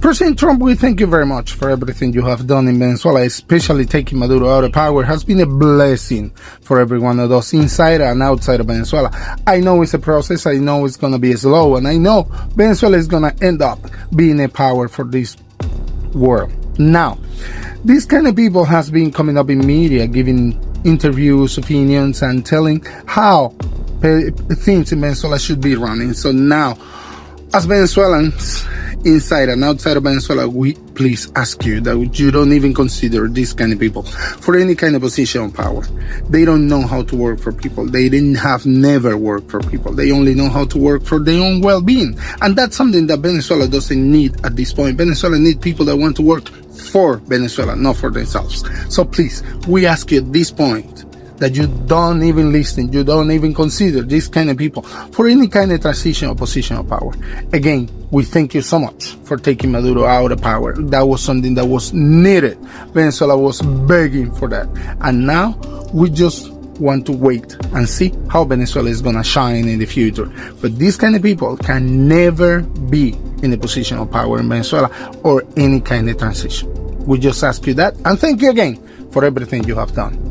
President Trump, we thank you very much for everything you have done in Venezuela, especially taking Maduro out of power. Has been a blessing for every one of us inside and outside of Venezuela. I know it's a process. I know it's going to be slow, and I know Venezuela is going to end up being a power for this world. Now, this kind of people has been coming up in media, giving interviews, opinions, and telling how things in Venezuela should be running. So now, as Venezuelans, inside and outside of Venezuela, we please ask you that you don't even consider these kind of people for any kind of position of power. They don't know how to work for people. They never worked for people. They only know how to work for their own well-being. And that's something that Venezuela doesn't need at this point. Venezuela needs people that want to work for Venezuela, not for themselves. So please, we ask you at this point that you don't even listen, you don't even consider these kind of people for any kind of transition or position of power. Again, we thank you so much for taking Maduro out of power. That was something that was needed. Venezuela was begging for that. And now we just want to wait and see how Venezuela is going to shine in the future. But these kind of people can never be in a position of power in Venezuela or any kind of transition. We just ask you that, and thank you again for everything you have done.